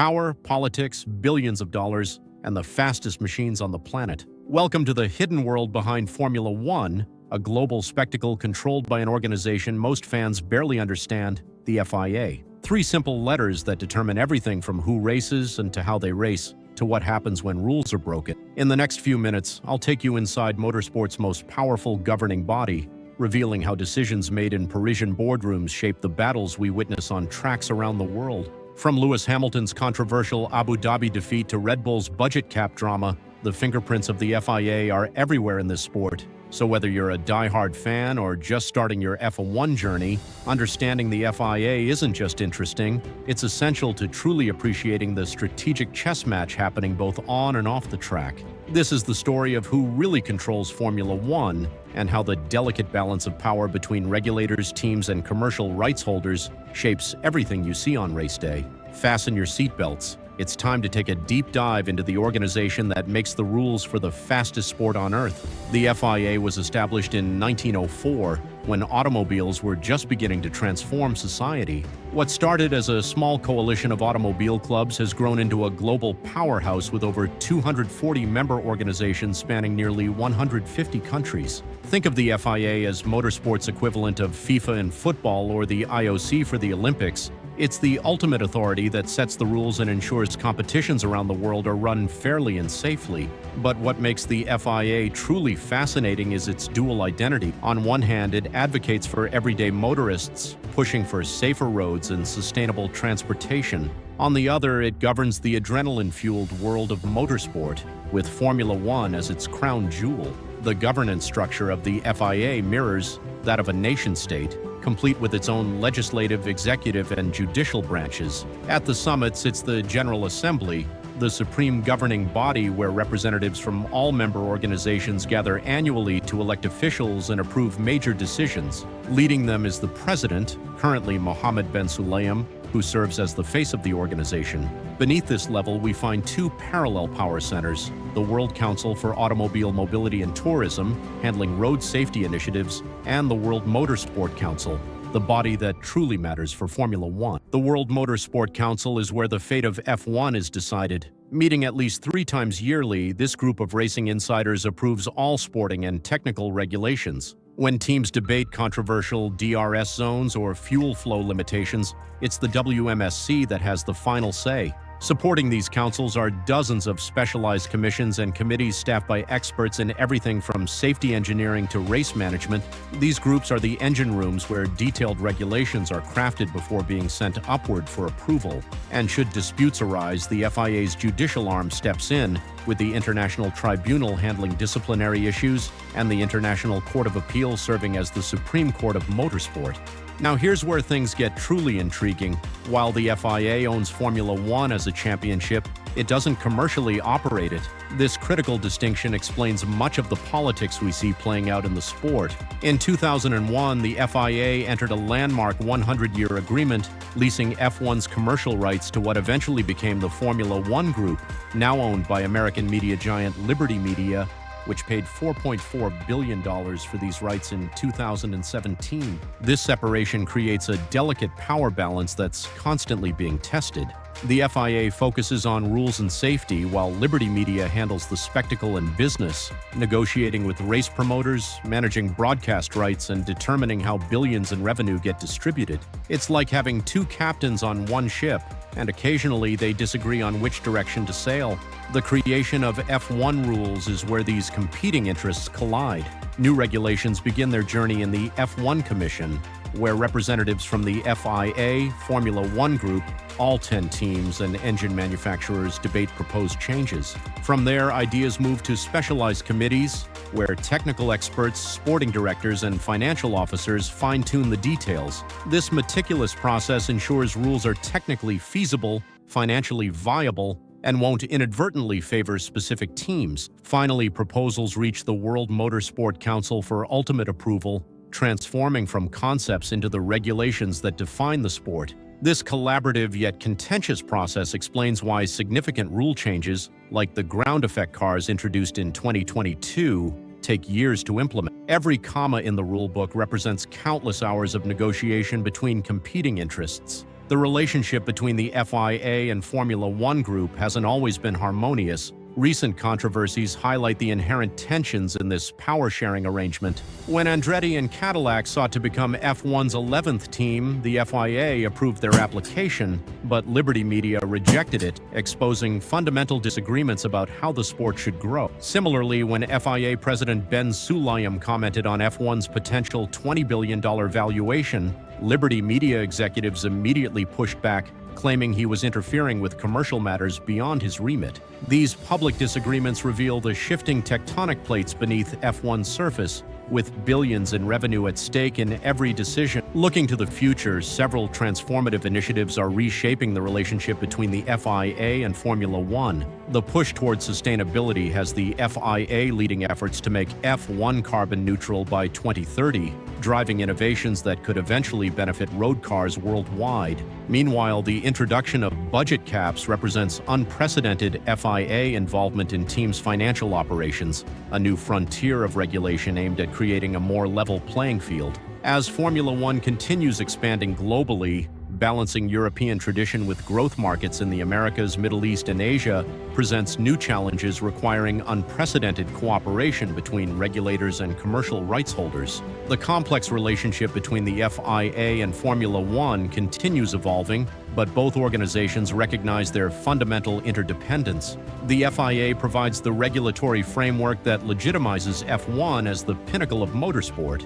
Power, politics, billions of dollars, and the fastest machines on the planet. Welcome to the hidden world behind Formula One, a global spectacle controlled by an organization most fans barely understand, the FIA. 3 simple letters that determine everything from who races and to how they race, to what happens when rules are broken. In the next few minutes, I'll take you inside motorsport's most powerful governing body, revealing how decisions made in Parisian boardrooms shape the battles we witness on tracks around the world. From Lewis Hamilton's controversial Abu Dhabi defeat to Red Bull's budget cap drama, the fingerprints of the FIA are everywhere in this sport. So whether you're a die-hard fan or just starting your F1 journey, understanding the FIA isn't just interesting, it's essential to truly appreciating the strategic chess match happening both on and off the track. This is the story of who really controls Formula One and how the delicate balance of power between regulators, teams, and commercial rights holders shapes everything you see on race day. Fasten your seatbelts. It's time to take a deep dive into the organization that makes the rules for the fastest sport on Earth. The FIA was established in 1904, when automobiles were just beginning to transform society. What started as a small coalition of automobile clubs has grown into a global powerhouse with over 240 member organizations spanning nearly 150 countries. Think of the FIA as motorsport's equivalent of FIFA in football or the IOC for the Olympics. It's the ultimate authority that sets the rules and ensures competitions around the world are run fairly and safely. But what makes the FIA truly fascinating is its dual identity. On one hand, it advocates for everyday motorists, pushing for safer roads and sustainable transportation. On the other, it governs the adrenaline-fueled world of motorsport, with Formula One as its crown jewel. The governance structure of the FIA mirrors that of a nation-state, complete with its own legislative, executive, and judicial branches. At the summit sits the General Assembly, the supreme governing body where representatives from all member organizations gather annually to elect officials and approve major decisions. Leading them is the president, currently Mohammed bin Sulayem, who serves as the face of the organization. Beneath this level, we find 2 parallel power centers: the World Council for Automobile Mobility and Tourism, handling road safety initiatives, and the World Motorsport Council, the body that truly matters for Formula One. The World Motorsport Council is where the fate of F1 is decided. Meeting at least 3 times yearly, this group of racing insiders approves all sporting and technical regulations. When teams debate controversial DRS zones or fuel flow limitations, it's the WMSC that has the final say. Supporting these councils are dozens of specialized commissions and committees staffed by experts in everything from safety engineering to race management. These groups are the engine rooms where detailed regulations are crafted before being sent upward for approval. And should disputes arise, the FIA's judicial arm steps in, with the International Tribunal handling disciplinary issues and the International Court of Appeal serving as the Supreme Court of Motorsport. Now here's where things get truly intriguing. While the FIA owns Formula One as a championship, it doesn't commercially operate it. This critical distinction explains much of the politics we see playing out in the sport. In 2001, the FIA entered a landmark 100-year agreement, leasing F1's commercial rights to what eventually became the Formula One Group, now owned by American media giant LibertyMedia, which paid $4.4 billion for these rights in 2017. This separation creates a delicate power balance that's constantly being tested. The FIA focuses on rules and safety, while LibertyMedia handles the spectacle and business, negotiating with race promoters, managing broadcast rights, and determining how billions in revenue get distributed. It's like having 2 captains on one ship, and occasionally they disagree on which direction to sail. The creation of F1 rules is where these competing interests collide. New regulations begin their journey in the F1 Commission, where representatives from the FIA, Formula One Group, all 10 teams, and engine manufacturers debate proposed changes. From there, ideas move to specialized committees, where technical experts, sporting directors, and financial officers fine-tune the details. This meticulous process ensures rules are technically feasible, financially viable, and won't inadvertently favor specific teams. Finally, proposals reach the World Motorsport Council for ultimate approval, transforming from concepts into the regulations that define the sport. This collaborative yet contentious process explains why significant rule changes, like the ground effect cars introduced in 2022, take years to implement. Every comma in the rulebook represents countless hours of negotiation between competing interests. The relationship between the FIA and Formula One group hasn't always been harmonious. Recent controversies highlight the inherent tensions in this power-sharing arrangement. When Andretti and Cadillac sought to become F1's 11th team, the FIA approved their application, but Liberty Media rejected it, exposing fundamental disagreements about how the sport should grow. Similarly, when FIA President Ben Sulayem commented on F1's potential $20 billion valuation, Liberty Media executives immediately pushed back, claiming he was interfering with commercial matters beyond his remit. These public disagreements reveal the shifting tectonic plates beneath F1's surface, with billions in revenue at stake in every decision. Looking to the future, several transformative initiatives are reshaping the relationship between the FIA and Formula One. The push towards sustainability has the FIA leading efforts to make F1 carbon neutral by 2030, driving innovations that could eventually benefit road cars worldwide. Meanwhile, the introduction of budget caps represents unprecedented FIA involvement in teams' financial operations, a new frontier of regulation aimed at creating a more level playing field. As Formula One continues expanding globally, balancing European tradition with growth markets in the Americas, Middle East, and Asia presents new challenges requiring unprecedented cooperation between regulators and commercial rights holders. The complex relationship between the FIA and Formula One continues evolving, but both organizations recognize their fundamental interdependence. The FIA provides the regulatory framework that legitimizes F1 as the pinnacle of motorsport,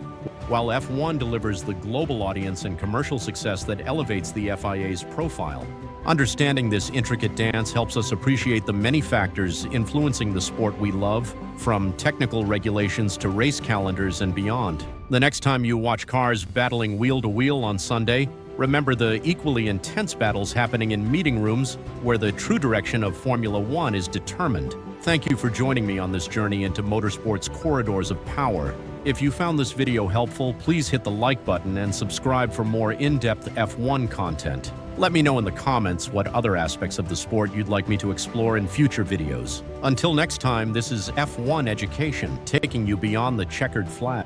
while F1 delivers the global audience and commercial success that elevates the FIA's profile. Understanding this intricate dance helps us appreciate the many factors influencing the sport we love, from technical regulations to race calendars and beyond. The next time you watch cars battling wheel to wheel on Sunday, remember the equally intense battles happening in meeting rooms where the true direction of Formula One is determined. Thank you for joining me on this journey into motorsport's corridors of power. If you found this video helpful, please hit the like button and subscribe for more in-depth F1 content. Let me know in the comments what other aspects of the sport you'd like me to explore in future videos. Until next time, this is F1 Education, taking you beyond the checkered flag.